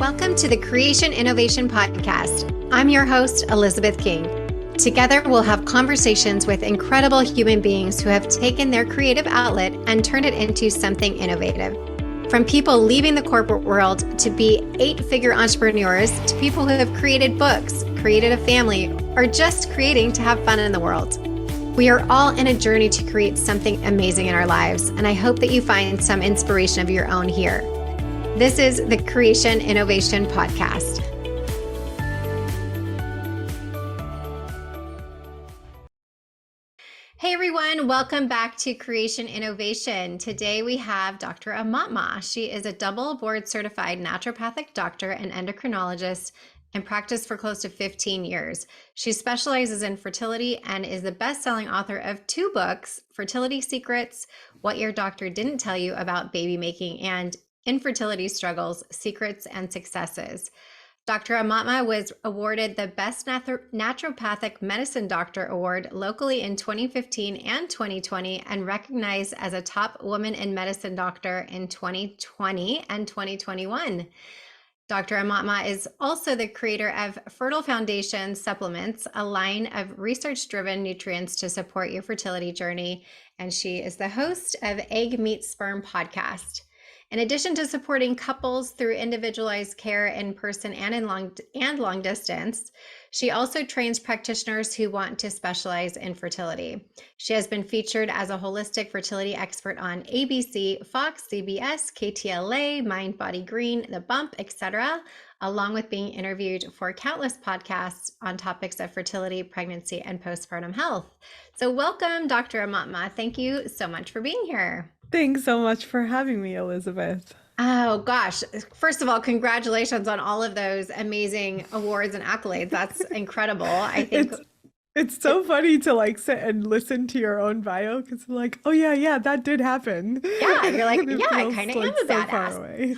Welcome to the Creation Innovation Podcast. I'm your host, Elizabeth King. Together, we'll have conversations with incredible human beings who have taken their creative outlet and turned it into something innovative. From people leaving the corporate world to be 8-figure entrepreneurs to people who have created books, created a family, or just creating to have fun in the world. We are all in a journey to create something amazing in our lives, and I hope that you find some inspiration of your own here. This is the Creation Innovation Podcast. Hey everyone, welcome back to Creation Innovation. Today we have Dr. Aumatma. She is a double board certified naturopathic doctor and endocrinologist and practiced for close to 15 years. She specializes in fertility and is the best-selling author of 2 books, Fertility Secrets, What Your Doctor Didn't Tell You About Baby Making, and Infertility Struggles, Secrets and Successes. Dr. Aumatma was awarded the Best Naturopathic Medicine Doctor Award locally in 2015 and 2020 and recognized as a top woman in medicine doctor in 2020 and 2021. Dr. Aumatma is also the creator of Fertile Foundation Supplements, a line of research-driven nutrients to support your fertility journey, and she is the host of Egg Meets Sperm podcast. In addition to supporting couples through individualized care in person and in long distance, she also trains practitioners who want to specialize in fertility. She has been featured as a holistic fertility expert on ABC, Fox, CBS, KTLA, MindBodyGreen, The Bump, etc., along with being interviewed for countless podcasts on topics of fertility, pregnancy, and postpartum health. So welcome, Dr. Aumatma. Thank you so much for being here. Thanks so much for having me, Elizabeth. Oh gosh. First of all, congratulations on all of those amazing awards and accolades. That's incredible. I think it's so funny to sit and listen to your own bio because I'm like, oh yeah, that did happen. Yeah, you're like, It yeah, I feels kind of am a so badass. far away.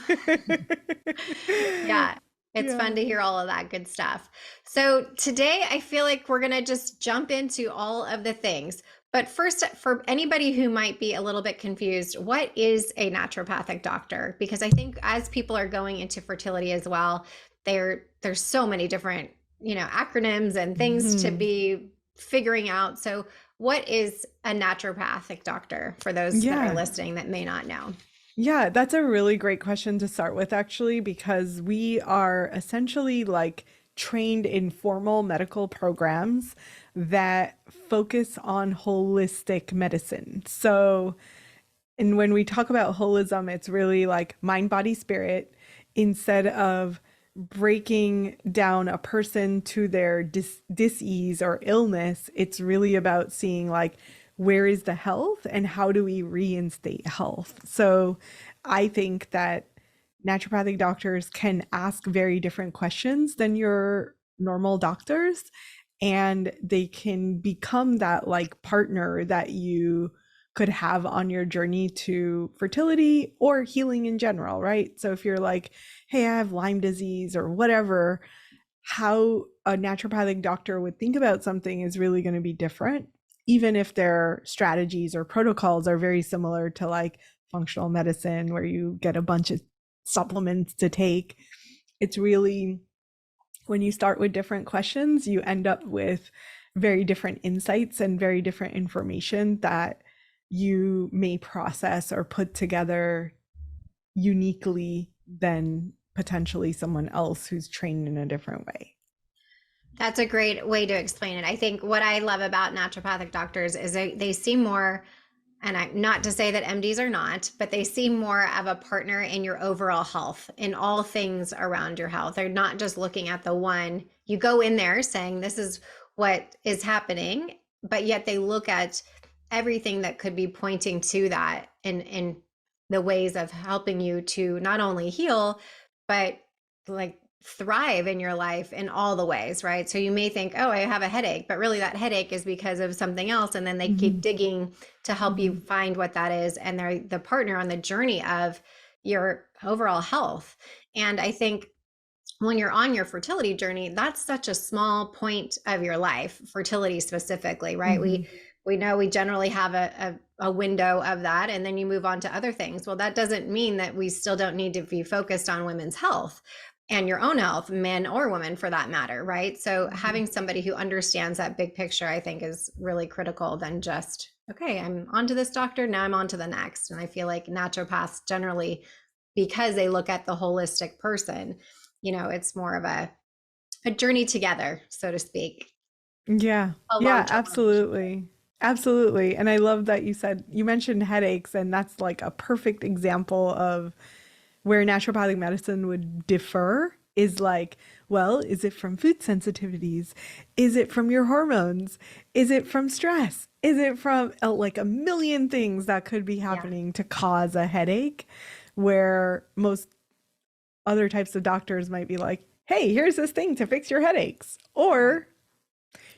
Yeah. It's fun to hear all of that good stuff. So today I feel like we're going to just jump into all of the things. But first, for anybody who might be a little bit confused, what is a naturopathic doctor? Because I think as people are going into fertility as well, there's so many different, acronyms and things to be figuring out. So what is a naturopathic doctor for those that are listening that may not know? Yeah, that's a really great question to start with, actually, because we are essentially trained in formal medical programs that focus on holistic medicine. So, and when we talk about holism, it's really like mind, body, spirit, instead of breaking down a person to their dis-ease or illness. It's really about seeing where is the health and how do we reinstate health. So I think that naturopathic doctors can ask very different questions than your normal doctors, and they can become that partner that you could have on your journey to fertility or healing in general, right? So if you're like, hey, I have Lyme disease or whatever, how a naturopathic doctor would think about something is really going to be different, even if their strategies or protocols are very similar to functional medicine, where you get a bunch of supplements to take. It's really, when you start with different questions, you end up with very different insights and very different information that you may process or put together uniquely than potentially someone else who's trained in a different way. That's a great way to explain it. I think what I love about naturopathic doctors is they seem more, and not to say that MDs are not, but they seem more of a partner in your overall health, in all things around your health. They're not just looking at the one. You go in there saying this is what is happening, but yet they look at everything that could be pointing to that in the ways of helping you to not only heal, but thrive in your life in all the ways, right? So you may think, oh, I have a headache, but really that headache is because of something else. And then they keep digging to help you find what that is. And they're the partner on the journey of your overall health. And I think when you're on your fertility journey, that's such a small point of your life, fertility specifically, right? We know we generally have a window of that, and then you move on to other things. Well, that doesn't mean that we still don't need to be focused on women's health. and your own health, men or women for that matter, right? So Mhm. having somebody who understands that big picture, I think, is really critical than just, okay, I'm on to this doctor, now I'm on to the next. And I feel like naturopaths generally, because they look at the holistic person, it's more of a journey together, so to speak, Yeah. a Yeah, long-term relationship. absolutely. Absolutely. And I love that you mentioned headaches, and that's like a perfect example of where naturopathic medicine would differ is like, well, is it from food sensitivities? Is it from your hormones? Is it from stress? Is it from like a million things that could be Yeah. happening to cause a headache? Where most other types of doctors might be like, hey, here's this thing to fix your headaches. Right. Or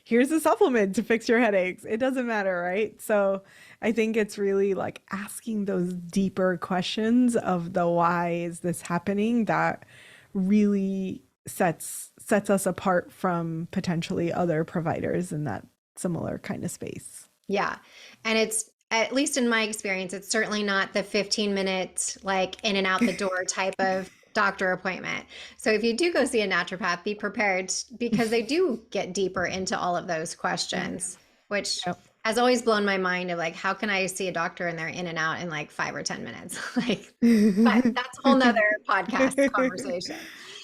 here's a supplement to fix your headaches. It doesn't matter, right? So I think it's really like asking those deeper questions of the why is this happening that really sets us apart from potentially other providers in that similar kind of space. Yeah. And it's, at least in my experience, it's certainly not the 15-minute, like in and out the door type of doctor appointment. So if you do go see a naturopath, be prepared because they do get deeper into all of those Yeah. questions, which Yep. has always blown my mind of like, how can I see a doctor and they're in and out in like 5 or 10 minutes? Like, but that's a whole nother podcast conversation.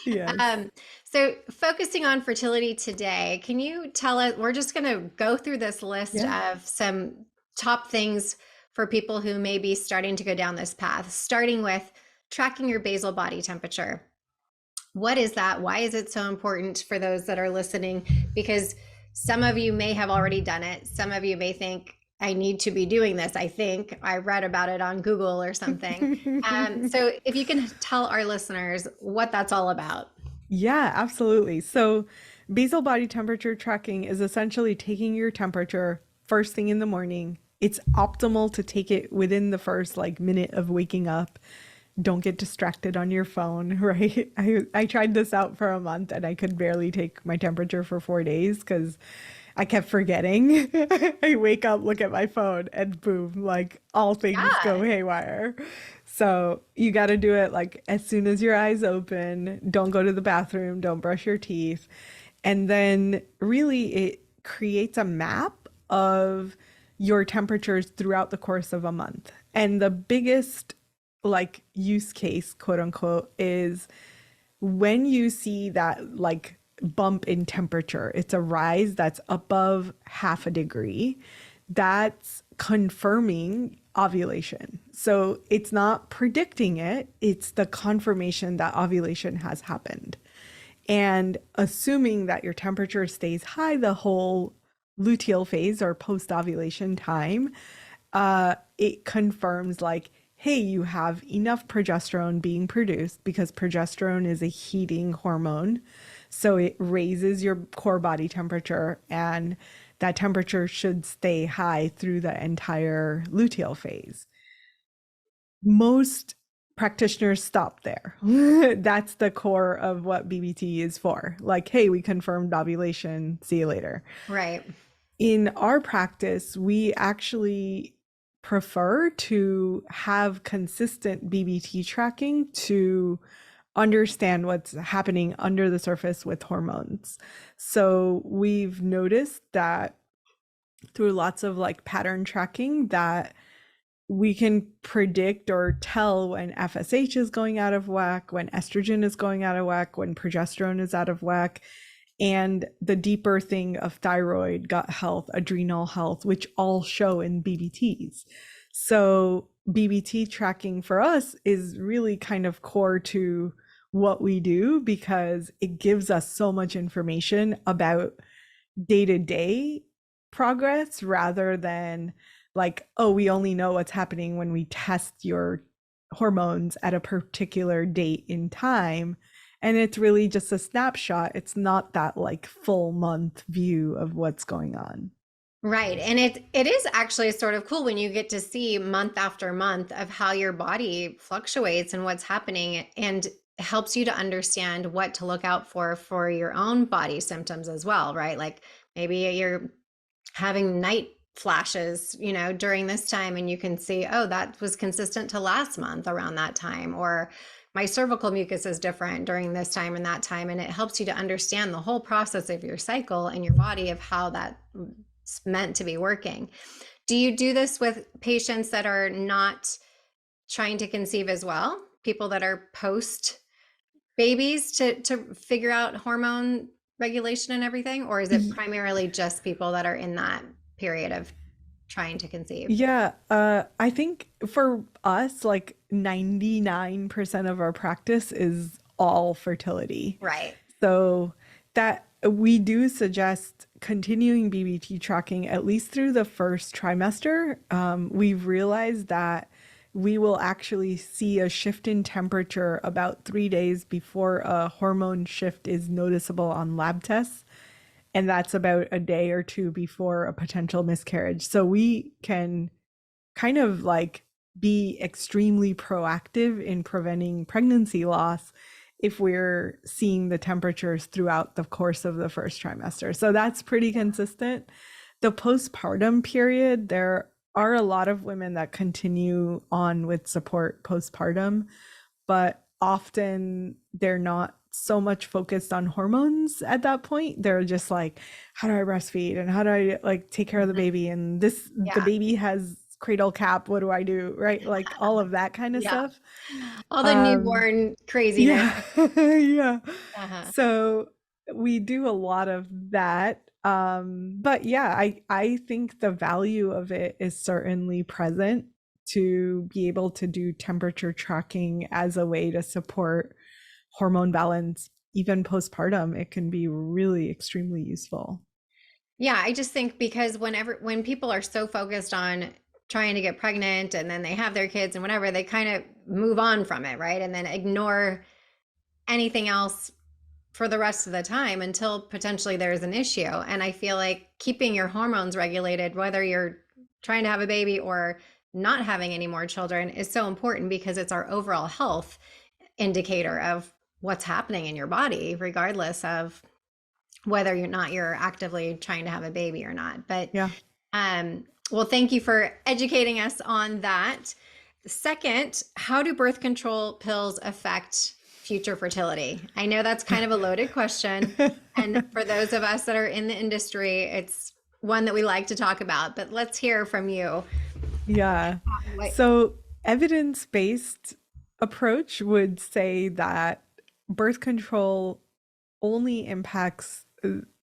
Yes. Um, so focusing on fertility today, can you tell us, we're just going to go through this list Yeah. of some top things for people who may be starting to go down this path, starting with tracking your basal body temperature. What is that? Why is it so important for those that are listening? Because some of you may have already done it. Some of you may think, I need to be doing this. I think I read about it on Google or something. So if you can tell our listeners what that's all about. Yeah, absolutely. So, basal body temperature tracking is essentially taking your temperature first thing in the morning. It's optimal to take it within the first like minute of waking up. Don't get distracted on your phone, right? I tried this out for a month and I could barely take my temperature for 4 days because I kept forgetting. I wake up, look at my phone, and boom, like all things go Yeah. haywire. So you got to do it like as soon as your eyes open. Don't go to the bathroom, don't brush your teeth. And then really it creates a map of your temperatures throughout the course of a month. And the biggest like use case, quote unquote, is when you see that like bump in temperature, it's a rise that's above half a degree, that's confirming ovulation. So it's not predicting it, it's the confirmation that ovulation has happened. And assuming that your temperature stays high the whole luteal phase or post ovulation time, it confirms like, hey, you have enough progesterone being produced because progesterone is a heating hormone. So it raises your core body temperature, and that temperature should stay high through the entire luteal phase. Most practitioners stop there. That's the core of what BBT is for. Like, hey, we confirmed ovulation. See you later. Right. In our practice, we actually prefer to have consistent BBT tracking to understand what's happening under the surface with hormones. So we've noticed that through lots of like pattern tracking that we can predict or tell when FSH is going out of whack, when estrogen is going out of whack, when progesterone is out of whack, and the deeper thing of thyroid, gut health, adrenal health, which all show in BBTs. So, BBT tracking for us is really kind of core to what we do because it gives us so much information about day to day progress rather than like, oh, we only know what's happening when we test your hormones at a particular date in time. And it's really just a snapshot. It's not that like full month view of what's going on. Right. And it is actually sort of cool when you get to see month after month of how your body fluctuates and what's happening and helps you to understand what to look out for your own body symptoms as well, right? Like maybe you're having night flashes, during this time and you can see, oh, that was consistent to last month around that time. Or my cervical mucus is different during this time and that time. And it helps you to understand the whole process of your cycle and your body of how that's meant to be working. Do you do this with patients that are not trying to conceive as well? People that are post babies to figure out hormone regulation and everything? Or is it primarily just people that are in that period of trying to conceive? Yeah, I think for us, like 99% of our practice is all fertility. Right. So that we do suggest continuing BBT tracking at least through the first trimester. We've realized that we will actually see a shift in temperature about 3 days before a hormone shift is noticeable on lab tests. And that's about a day or two before a potential miscarriage. So we can kind of like be extremely proactive in preventing pregnancy loss if we're seeing the temperatures throughout the course of the first trimester. So that's pretty consistent. The postpartum period, there are a lot of women that continue on with support postpartum, but often they're not so much focused on hormones at that point. They're just like, how do I breastfeed and how do I like take care of the Mhm. baby? And this, the Yeah. baby has cradle cap. What do I do? Right? Like all of that kind of Yeah. stuff. All the Um, newborn craziness. yeah, yeah. Uh-huh. So we do a lot of that. But yeah, I think the value of it is certainly present to be able to do temperature tracking as a way to support hormone balance, even postpartum. It can be really extremely useful. Yeah, I just think because when people are so focused on trying to get pregnant and then they have their kids and whatever, they kind of move on from it, right? And then ignore anything else for the rest of the time until potentially there's an issue. And I feel like keeping your hormones regulated, whether you're trying to have a baby or not having any more children, is so important because it's our overall health indicator of what's happening in your body, regardless of whether you're actively trying to have a baby or not. But Yeah. well, thank you for educating us on that. Second, how do birth control pills affect future fertility? I know that's kind of a loaded question. And for those of us that are in the industry, it's one that we like to talk about, but let's hear from you. Yeah. What, So evidence-based approach would say that birth control only impacts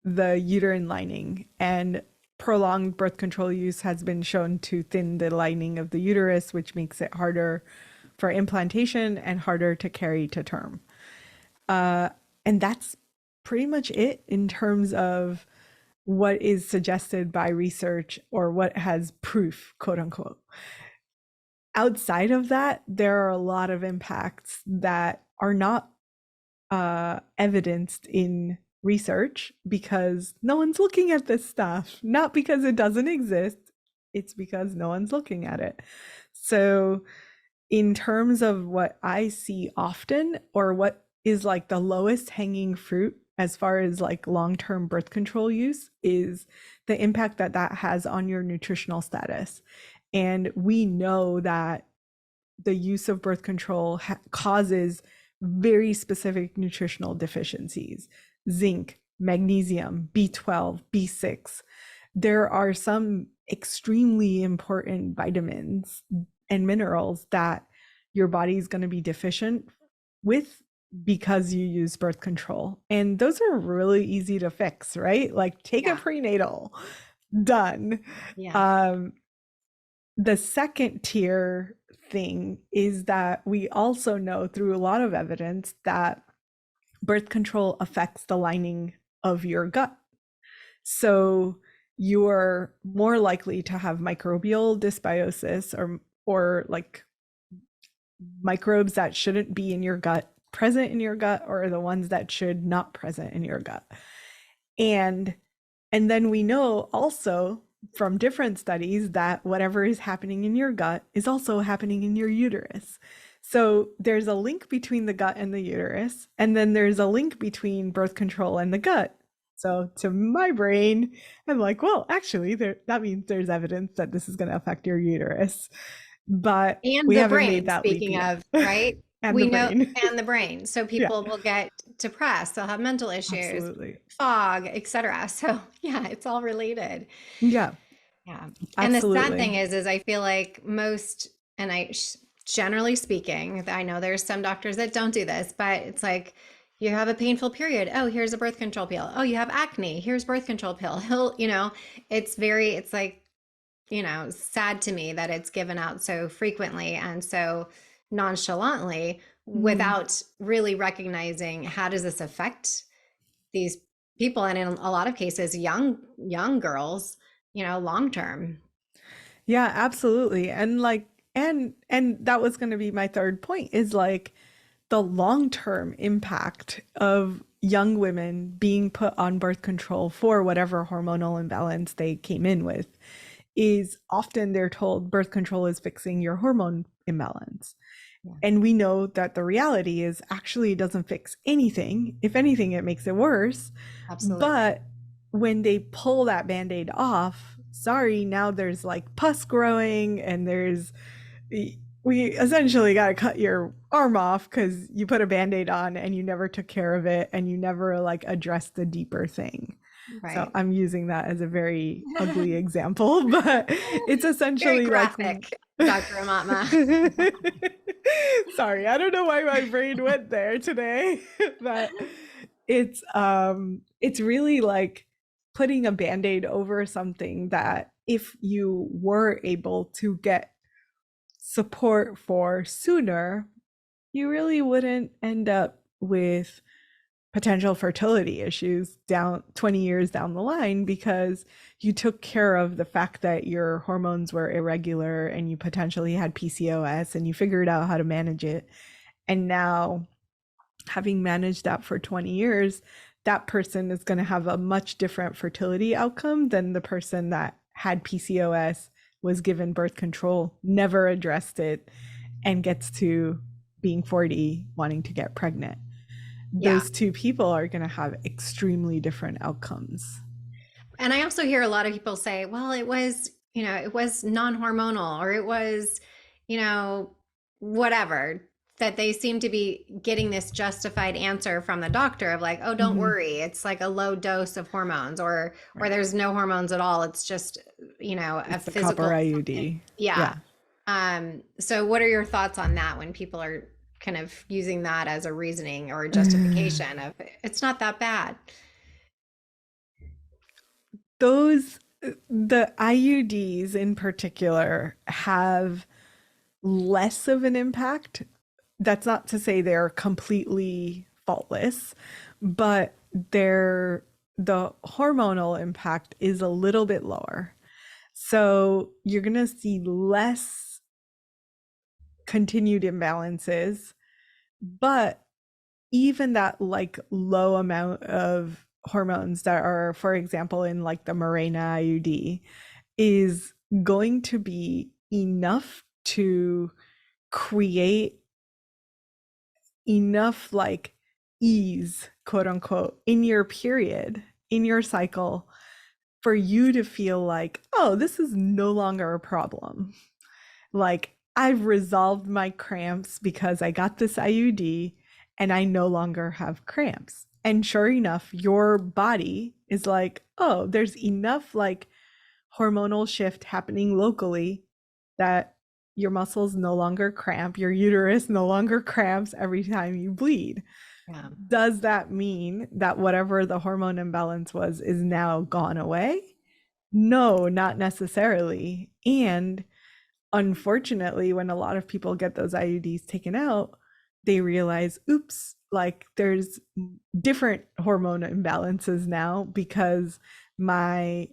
the uterine lining, and prolonged birth control use has been shown to thin the lining of the uterus, which makes it harder for implantation and harder to carry to term. And that's pretty much it in terms of what is suggested by research or what has proof, quote unquote. Outside of that, there are a lot of impacts that are not evidenced in research because no one's looking at this stuff. Not because it doesn't exist, it's because no one's looking at it. So, in terms of what I see often, or what is like the lowest hanging fruit as far as like long-term birth control use, is the impact that that has on your nutritional status. And we know that the use of birth control causes very specific nutritional deficiencies: zinc, magnesium, B12, B6. There are some extremely important vitamins and minerals that your body is going to be deficient with because you use birth control. And those are really easy to fix, right? Like take a yeah, prenatal, done. yeah, Um, the second tier thing is that we also know through a lot of evidence that birth control affects the lining of your gut. So you're more likely to have microbial dysbiosis, or like microbes that shouldn't be in your gut present in your gut, or the ones that should not present in your gut. And and then we know also from different studies that whatever is happening in your gut is also happening in your uterus. So there's a link between the gut and the uterus, and then there's a link between birth control and the gut. So to my brain, I'm like, well, actually, that means there's evidence that this is going to affect your uterus, but and we the haven't made brain, that leap speaking yet. of, right? And the We know, brain. and the brain. So Yeah, people will get depressed, they'll have mental issues, absolutely. fog, etc. So yeah, it's all related. Yeah, Yeah. And the sad thing absolutely. is I feel like most, and generally speaking, I know there's some doctors that don't do this, but it's like you have a painful period. Oh, here's a birth control pill. Oh, you have acne. Here's birth control pill. It's like, sad to me that it's given out so frequently and so nonchalantly Mhm. without really recognizing how does this affect these people, and in a lot of cases young girls, long term. Yeah, absolutely. And like and that was going to be my third point is like the long-term impact of young women being put on birth control for whatever hormonal imbalance they came in with is often they're told birth control is fixing your hormone imbalance. Yeah, And we know that the reality is actually it doesn't fix anything. If anything, it makes it worse. absolutely. But when they pull that band-aid off, sorry, now there's like pus growing and we essentially got to cut your arm off because you put a band-aid on and you never took care of it and you never like addressed the deeper thing. So Right. I'm using that as a very ugly example, but it's Very essentially like graphic, Dr. Amatma. sorry, I don't know why my brain went there today, but it's really like putting a band-aid over something that if you were able to get support for sooner, you really wouldn't end up with potential fertility issues down 20 years down the line because you took care of the fact that your hormones were irregular and you potentially had PCOS and you figured out how to manage it. And now, having managed that for 20 years, that person is going to have a much different fertility outcome than the person that had PCOS, was given birth control, never addressed it, and gets to being 40 wanting to get pregnant. Yeah. Those two people are going to have extremely different outcomes. And I also hear a lot of people say, well, it was non-hormonal, or it was, you know, whatever, that they seem to be getting this justified answer from the doctor of like, oh, don't Mm-hmm. worry, it's like a low dose of hormones, or Right. there's no hormones at all. It's just, a It's the copper physical something. IUD. Yeah. Yeah. So what are your thoughts on that when people are kind of using that as a reasoning or a justification of it's not that bad? Those, the IUDs in particular, have less of an impact. That's not to say they're completely faultless, but the hormonal impact is a little bit lower. So you're going to see less continued imbalances, but even that like low amount of hormones that are, for example, in like the Mirena IUD is going to be enough to create enough like ease, quote unquote, in your period, in your cycle, for you to feel like, oh, this is no longer a problem. Like, I've resolved my cramps because I got this IUD and I no longer have cramps. And sure enough, your body is like, oh, there's enough like hormonal shift happening locally that your muscles no longer cramp, your uterus no longer cramps every time you bleed. Yeah. Does that mean that whatever the hormone imbalance was is now gone away? No, not necessarily. And unfortunately, when a lot of people get those IUDs taken out, they realize, oops, like there's different hormone imbalances now because my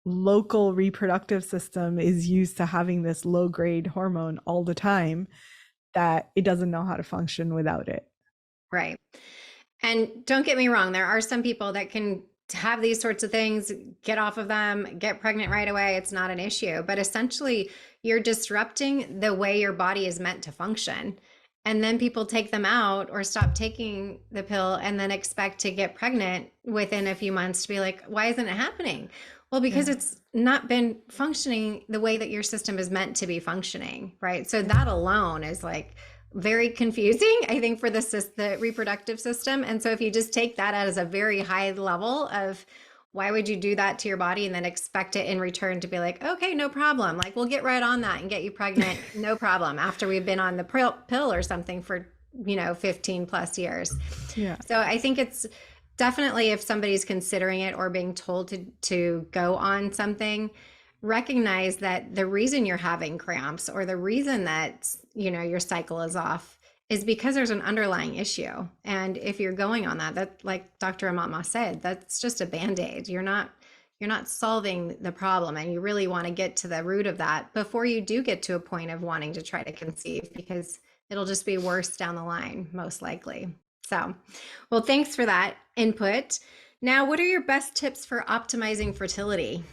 local reproductive system is used to having this low grade hormone all the time that it doesn't know how to function without it. Right. And don't get me wrong, there are some people that can have these sorts of things, get off of them, get pregnant right away. It's not an issue. But essentially, you're disrupting the way your body is meant to function. And then people take them out or stop taking the pill and then expect to get pregnant within a few months to be like, why isn't it happening? Well, because Yeah. it's not been functioning the way that your system is meant to be functioning. Right. So Yeah. that alone is like very confusing, I think, for the reproductive system. And so if you just take that as a very high level of why would you do that to your body and then expect it in return to be like, okay, no problem. Like we'll get right on that and get you pregnant, no problem, after we've been on the pill or something for, 15 plus years. Yeah. So I think it's definitely, if somebody's considering it or being told to go on something, recognize that the reason you're having cramps or the reason that your cycle is off is because there's an underlying issue. And if you're going on that, like Dr. Aumatma said, that's just a band-aid. You're not solving the problem, and you really want to get to the root of that before you do get to a point of wanting to try to conceive, because it'll just be worse down the line, most likely. So, well, thanks for that input. Now, what are your best tips for optimizing fertility?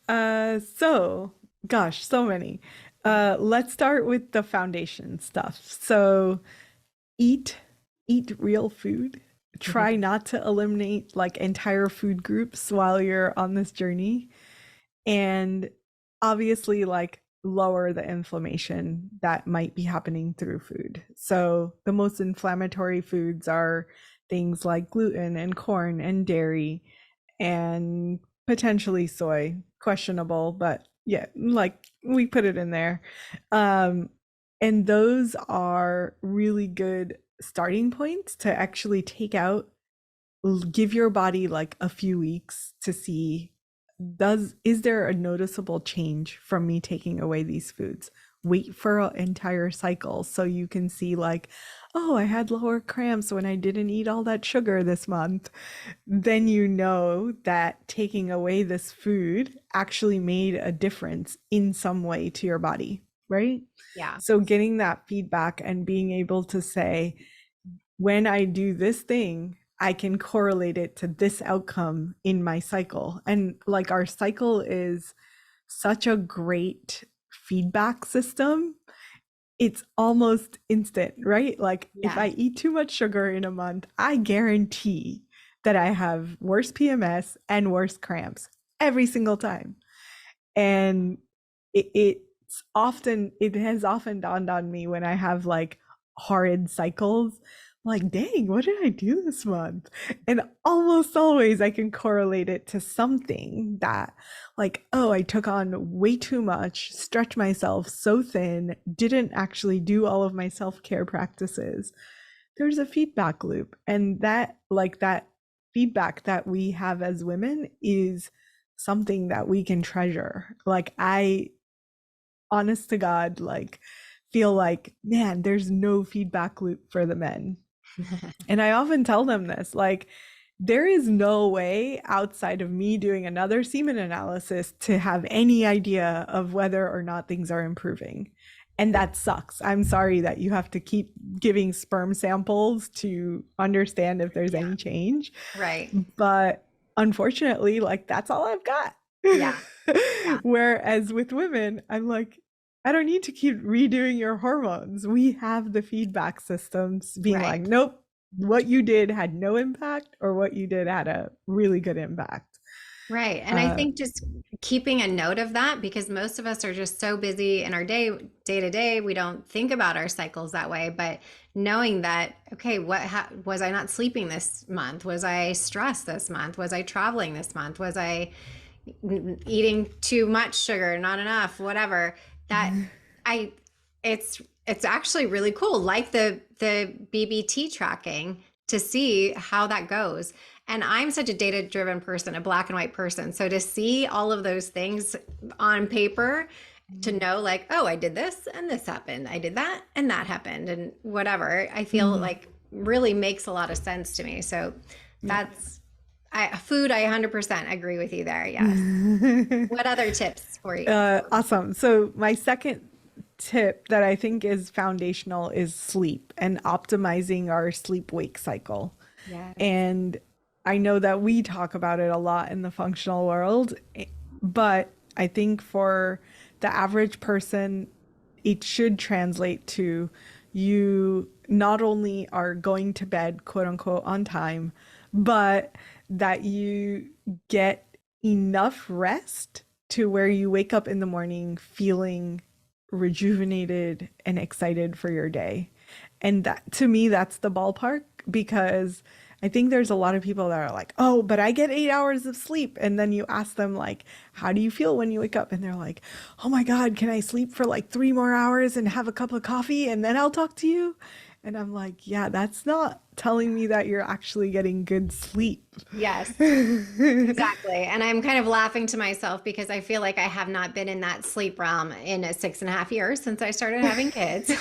So, gosh, so many. Let's start with the foundation stuff. So, eat eat real food. Try not to eliminate like entire food groups while you're on this journey. And obviously like lower the inflammation that might be happening through food. So, the most inflammatory foods are things like gluten and corn and dairy and potentially soy, questionable, but yeah, like we put it in there. Um, and those are really good starting points to actually take out, give your body like a few weeks to see, is there a noticeable change from me taking away these foods? Wait for an entire cycle so you can see like, oh, I had lower cramps when I didn't eat all that sugar this month. Then you know that taking away this food actually made a difference in some way to your body, right? Yeah. So getting that feedback and being able to say, when I do this thing, I can correlate it to this outcome in my cycle. And like our cycle is such a great feedback system. It's almost instant, right? Like if I Yes. eat too much sugar in a month, I guarantee that I have worse PMS and worse cramps every single time. And it has often dawned on me when I have like horrid cycles, like, dang, what did I do this month? And almost always I can correlate it to something that, like, oh, I took on way too much, stretched myself so thin, didn't actually do all of my self-care practices. There's a feedback loop. And that feedback that we have as women is something that we can treasure. Like, I, honest to God, like, feel like, man, there's no feedback loop for the men. And I often tell them this, like, there is no way outside of me doing another semen analysis to have any idea of whether or not things are improving. And that sucks. I'm sorry that you have to keep giving sperm samples to understand if there's Yeah. any change. Right. But unfortunately, like, that's all I've got. Yeah. Yeah. Whereas with women, I'm like, I don't need to keep redoing your hormones. We have the feedback systems being like, Right. nope, what you did had no impact, or what you did had a really good impact. Right. And I Uh, think just keeping a note of that, because most of us are just so busy in our day to day, we don't think about our cycles that way. But knowing that, okay, was I not sleeping this month? Was I stressed this month? Was I traveling this month? Was I eating too much sugar, not enough, whatever? That I it's actually really cool, like the BBT tracking, to see how that goes. And I'm such a data driven person, a black and white person. So to see all of those things on paper, to know like, oh, I did this and this happened, I did that and that happened, and whatever, I feel mhm. like really makes a lot of sense to me. So Yeah. that's food. I 100% agree with you there. Yes. What other tips for you? Awesome. So my second tip that I think is foundational is sleep and optimizing our sleep wake cycle. Yes. And I know that we talk about it a lot in the functional world, but I think for the average person, it should translate to, you not only are going to bed, quote unquote, on time, but that you get enough rest to where you wake up in the morning feeling rejuvenated and excited for your day. And that, to me, that's the ballpark, because I think there's a lot of people that are like, oh, but I get 8 hours of sleep. And then you ask them, like, how do you feel when you wake up? And they're like, oh my God, can I sleep for like 3 more hours and have a cup of coffee and then I'll talk to you? And I'm like, yeah, that's not telling me that you're actually getting good sleep. Yes, exactly. And I'm kind of laughing to myself because I feel like I have not been in that sleep realm in 6.5 years since I started having kids.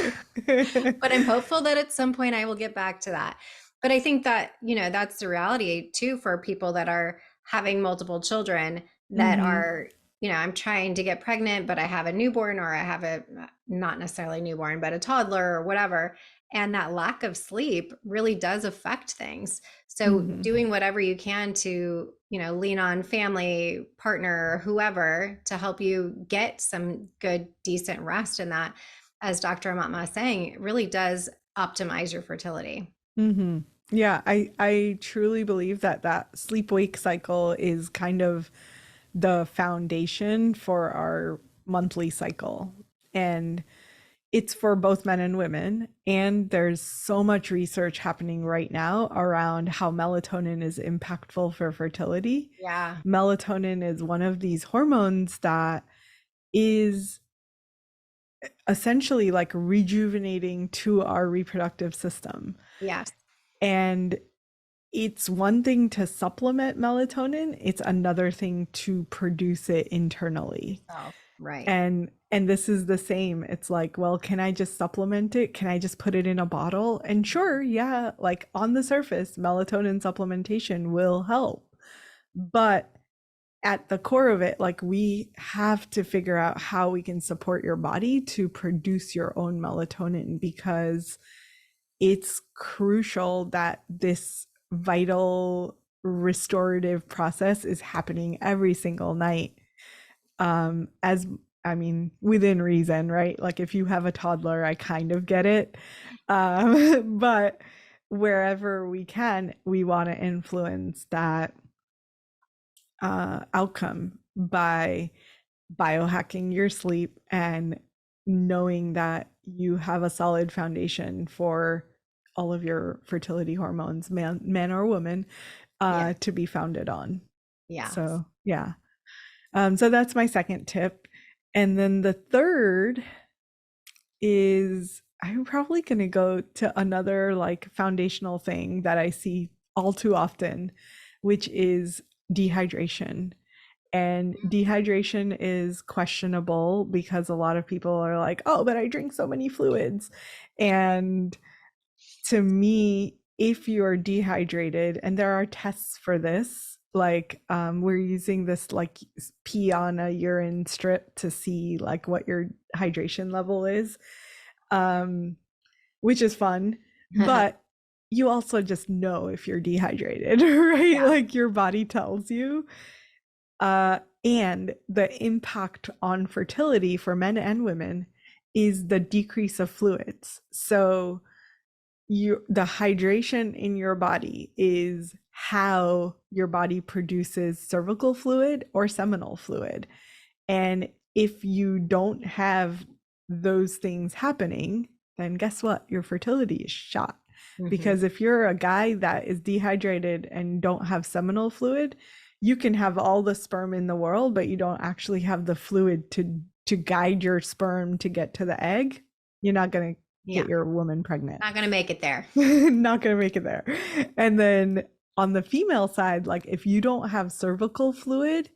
But I'm hopeful that at some point I will get back to that. But I think that, that's the reality too for people that are having multiple children that Mm-hmm. are, I'm trying to get pregnant, but I have a newborn, or I have a not necessarily newborn, but a toddler or whatever. And that lack of sleep really does affect things. So Mm-hmm. doing whatever you can to, lean on family, partner, whoever to help you get some good, decent rest in that, as Dr. Aumatma is saying, it really does optimize your fertility. Mm-hmm. Yeah, I truly believe that that sleep-wake cycle is kind of the foundation for our monthly cycle. And it's for both men and women. And there's so much research happening right now around how melatonin is impactful for fertility. Yeah. Melatonin is one of these hormones that is essentially like rejuvenating to our reproductive system. Yes. And it's one thing to supplement melatonin, it's another thing to produce it internally. Yourself. Right. And this is the same. It's like, well, can I just supplement it? Can I just put it in a bottle? And sure, yeah, like on the surface, melatonin supplementation will help. But at the core of it, like we have to figure out how we can support your body to produce your own melatonin, because it's crucial that this vital restorative process is happening every single night. As I mean, within reason, right? Like if you have a toddler, I kind of get it. But wherever we can, we want to influence that outcome by biohacking your sleep and knowing that you have a solid foundation for all of your fertility hormones, man or woman, Yeah. to be founded on. Yeah. So yeah. So that's my second tip. And then the third is, I'm probably going to go to another like foundational thing that I see all too often, which is dehydration. And dehydration is questionable because a lot of people are like, oh, but I drink so many fluids. And to me, if you're dehydrated, and there are tests for this, like we're using this like pee on a urine strip to see like what your hydration level is, um, which is fun. But you also just know if you're dehydrated, right? Yeah. Like your body tells you. And the impact on fertility for men and women is the decrease of fluids. So the hydration in your body is how your body produces cervical fluid or seminal fluid. And if you don't have those things happening, then guess what? Your fertility is shot. Mhm. Because if you're a guy that is dehydrated and don't have seminal fluid, you can have all the sperm in the world, but you don't actually have the fluid to guide your sperm to get to the egg. You're not going to Yeah. get your woman pregnant. Not going to make it there. Not going to make it there. And then on the female side, like if you don't have cervical fluid,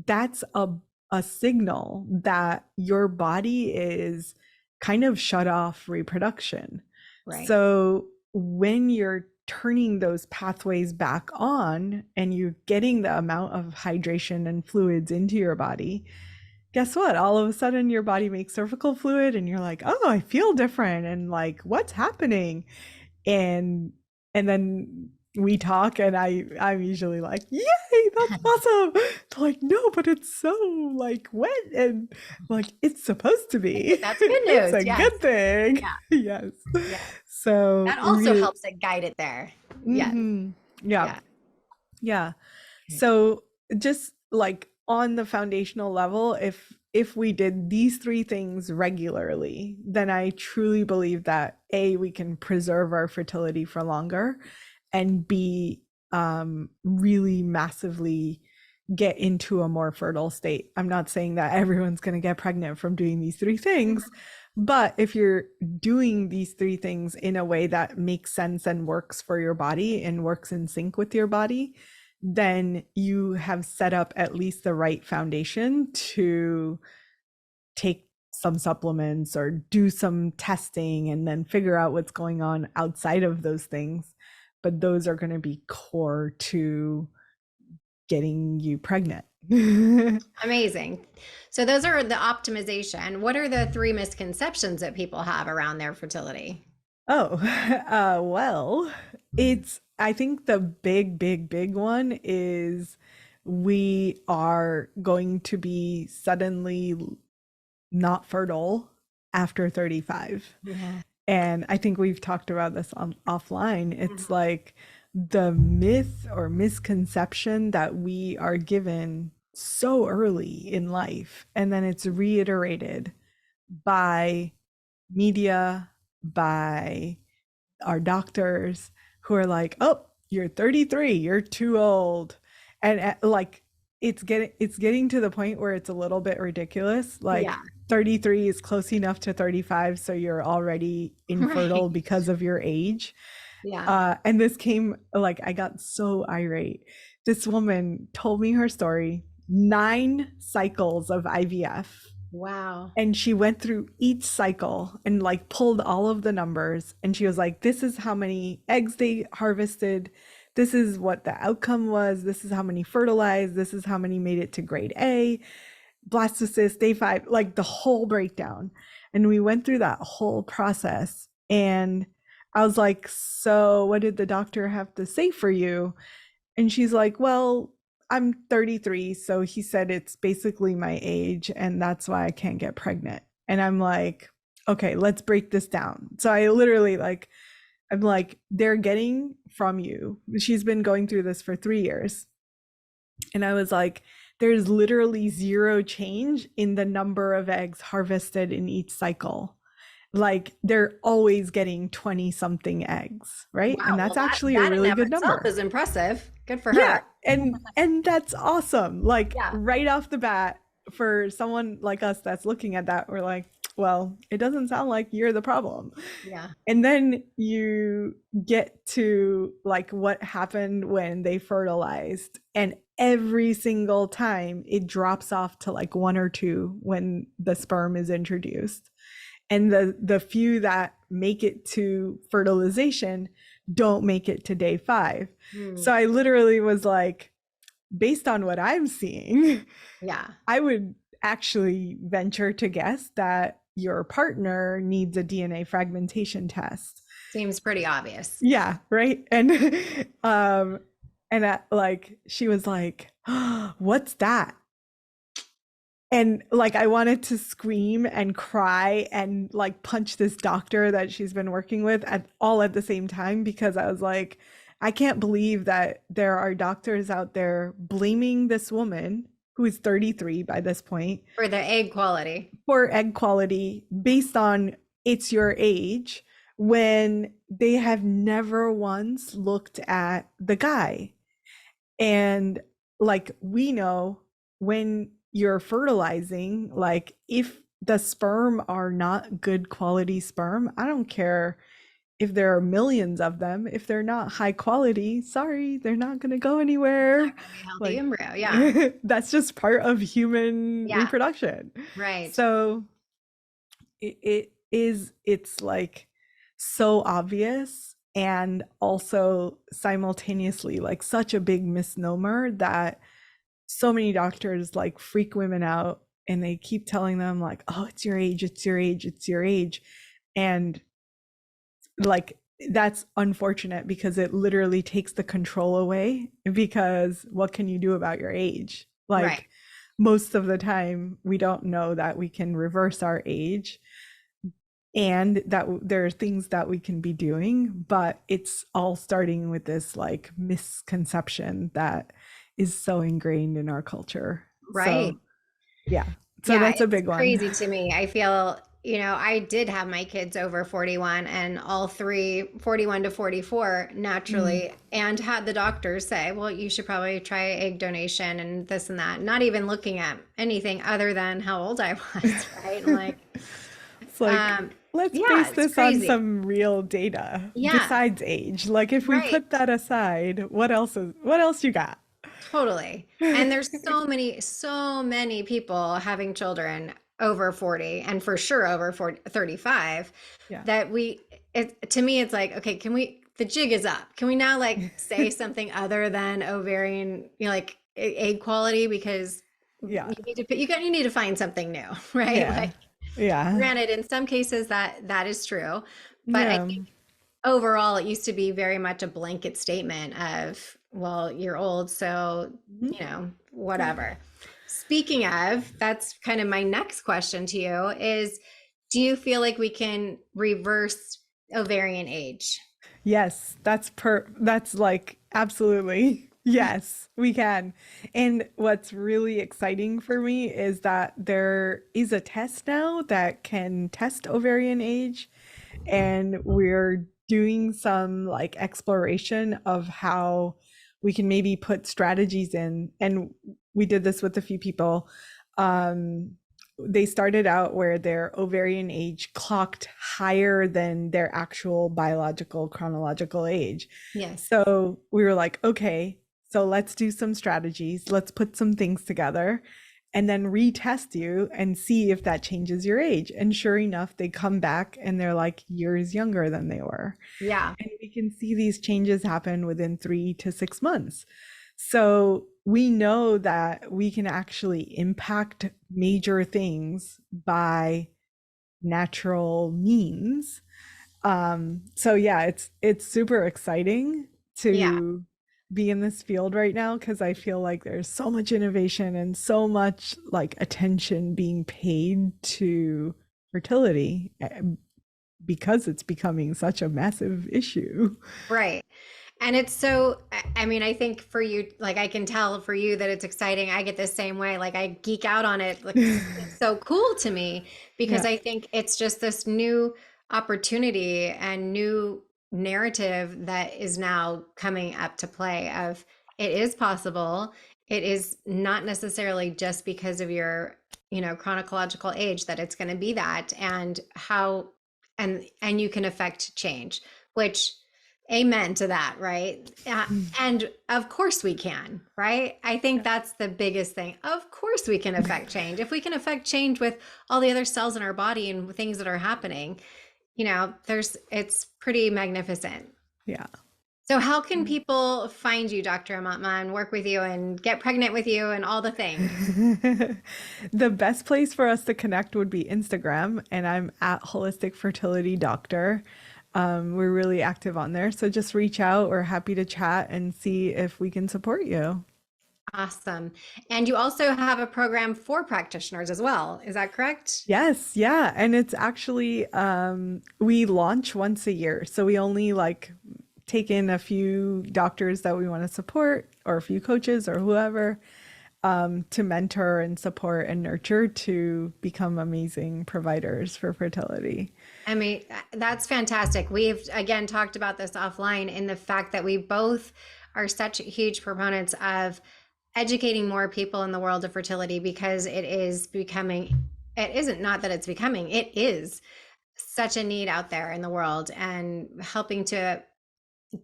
that's a signal that your body is kind of shut off reproduction. Right. So when you're turning those pathways back on and you're getting the amount of hydration and fluids into your body, guess what? All of a sudden your body makes cervical fluid and you're like, "Oh, I feel different." And like, "What's happening?" And then we talk and I'm usually like, "Yay, that's awesome." They're like, "No, but it's so like wet." And like, "It's supposed to be." That's good It's news. a Yes. good thing. Yeah. Yes. Yeah. So That also really, helps it guide it there. Yes. mhm. Yeah. Yeah. Yeah. Okay. So just like on the foundational level, if we did these three things regularly, then I truly believe that A, we can preserve our fertility for longer, and B, really massively get into a more fertile state. I'm not saying that everyone's going to get pregnant from doing these three things, but if you're doing these three things in a way that makes sense and works for your body and works in sync with your body, then you have set up at least the right foundation to take some supplements or do some testing and then figure out what's going on outside of those things. But those are going to be core to getting you pregnant. Amazing. So those are the optimization. What are the three misconceptions that people have around their fertility? Oh, well, I think the big one is we are going to be suddenly not fertile after 35. Yeah. And I think we've talked about this on offline. It's Mhm. like the myth or misconception that we are given so early in life, and then it's reiterated by media, by our doctors who are like, "Oh, you're 33, you're too old." And like it's getting to the point where it's a little bit ridiculous. Yeah. Like 33 is close enough to 35, so you're already infertile Right. because of your age. Yeah. And this came like I got so irate. This woman told me her story, 9 cycles of IVF, Wow. and she went through each cycle and like pulled all of the numbers, and she was like, this is how many eggs they harvested, this is what the outcome was, this is how many fertilized, this is how many made it to grade A, blastocyst day 5, like the whole breakdown. And we went through that whole process, and I was like, so what did the doctor have to say for you? And she's like, well, I'm 33, so he said it's basically my age, and that's why I can't get pregnant. And I'm like, okay, let's break this down. So I literally like, I'm like, they're getting from you. She's been going through this for 3 years. And I was like, there's literally zero change in the number of eggs harvested in each cycle. Like they're always getting 20 something eggs, right? Wow. And Well, that's that actually a that in really of good itself number. is impressive. Good for Yeah, her. and that's awesome. Like Yeah. right off the bat, for someone like us that's looking at that, we're like, well, it doesn't sound like you're the problem. Yeah. And then you get to like what happened when they fertilized, and every single time it drops off to like one or two when the sperm is introduced. And the few that make it to fertilization don't make it to day 5. Hmm. So I literally was like, based on what I'm seeing, Yeah. I would actually venture to guess that your partner needs a DNA fragmentation test. Seems pretty obvious. Yeah, right. And like she was like, oh, "What's that?" And like I wanted to scream and cry and like punch this doctor that she's been working with at the same time, because I was like, I can't believe that there are doctors out there blaming this woman who is 33 by this point For the egg quality. for egg quality based on it's your age, when they have never once looked at the guy. And like we know, when you're fertilizing, like if the sperm are not good quality sperm, I don't care if there are millions of them, if they're not high quality, sorry, they're not going to go It's anywhere. not going to be a healthy Like embryo. Yeah. that's just part of human Yeah. reproduction. Right. So it's like so obvious, and also simultaneously like such a big misnomer that so many doctors like freak women out, and they keep telling them like, oh, it's your age, it's your age, it's your age. And like that's unfortunate, because it literally takes the control away, because what can you do about your age? Right. Like most of the time we don't know that we can reverse our age, and that there are things that we can be doing, but it's all starting with this like misconception that is so ingrained in our culture. So Right. yeah. So Yeah, that's a it's big one. crazy to me. I feel, I did have my kids over 41 and all three, 41 to 44 Mm, naturally, and had the doctors say, well, you should probably try egg donation and this and that, not even looking at anything other than how old I was, right? I'm like, it's like, let's yeah, base it's this on crazy. some real data Yeah, besides age. Like if we right. put that aside, what else you got? Totally. And there's so many people having children over 40 and for sure over 40, 35 Yeah. that to me, it's like, okay, the jig is up. Can we now like say something other than ovarian, like egg quality? Because Yeah. you need to find something new, right? Yeah. Like, Yeah. granted, in some cases that is true, but I Yeah. think overall, it used to be very much a blanket statement of, well, you're old, so, Mhm. Yeah. whatever. Speaking of, that's kind of my next question to you is, do you feel like we can reverse ovarian age? Yes, that's like absolutely. Yes, we can. And what's really exciting for me is that there is a test now that can test ovarian age, and we're doing some like exploration of how we can maybe put strategies in. And we did this with a few people. um they started out where their ovarian age clocked higher than their actual biological chronological age. Yes. So we were like, okay, so let's do some strategies, let's put some things together and then retest you and see if that changes your age. And sure enough, they come back and they're like years younger than they were. Yeah. And we can see these changes happen within 3 to 6 months. So we know that we can actually impact major things by natural means. So yeah, it's super exciting Yeah. to be in this field right now because I feel like there's so much innovation and so much like attention being paid to fertility because it's becoming such a massive issue. Right. And it's so, I mean, I think for you, like I can tell for you that it's exciting. I get the same way. Like I geek out on it. Like it's so cool to me because Yeah. I think it's just this new opportunity and new narrative that is now coming up to play of it is possible. It is not necessarily just because of your, chronological age that it's going to be that and how and you can affect change, which amen to that, right? And of course we can, right? I think that's the biggest thing. Of course we can affect change. If we can affect change with all the other cells in our body and things that are happening, it's pretty magnificent. Yeah. So how can people find you, Dr. Aumatma, and work with you and get pregnant with you and all the things? The best place for us to connect would be Instagram, and I'm at Holistic Fertility Doctor. We're really active on there, so just reach out. We're happy to chat and see if we can support you. Awesome. And you also have a program for practitioners as well. Is that correct? Yes, yeah, and it's actually we launch once a year, so we only like take in a few doctors that we want to support, or a few coaches or whoever, to mentor and support and nurture to become amazing providers for fertility. I mean, that's fantastic. We've again talked about this offline in the fact that we both are such huge proponents of educating more people in the world of fertility because it isn't not that it's becoming, it is such a need out there in the world and helping to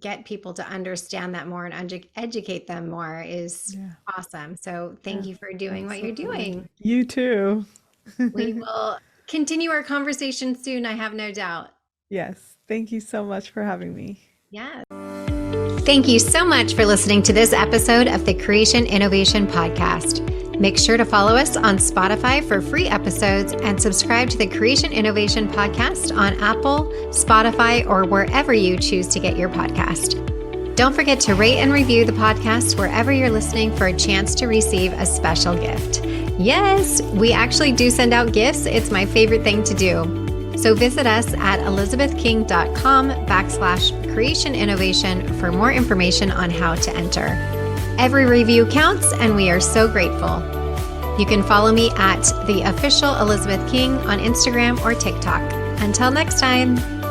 get people to understand that more and educate them more is Yeah, awesome. So thank yeah, you for doing what you're absolutely. doing. You too. We will continue our conversation soon, I have no doubt. Yes, thank you so much for having me. Yeah. Thank you so much for listening to this episode of the Creation Innovation Podcast. Make sure to follow us on Spotify for free episodes and subscribe to the Creation Innovation Podcast on Apple, Spotify, or wherever you choose to get your podcast. Don't forget to rate and review the podcast wherever you're listening for a chance to receive a special gift. Yes, we actually do send out gifts. It's my favorite thing to do. So visit us at elizabethking.com/creation innovation for more information on how to enter. Every review counts, and we are so grateful. You can follow me at the official Elizabeth King on Instagram or TikTok. Until next time.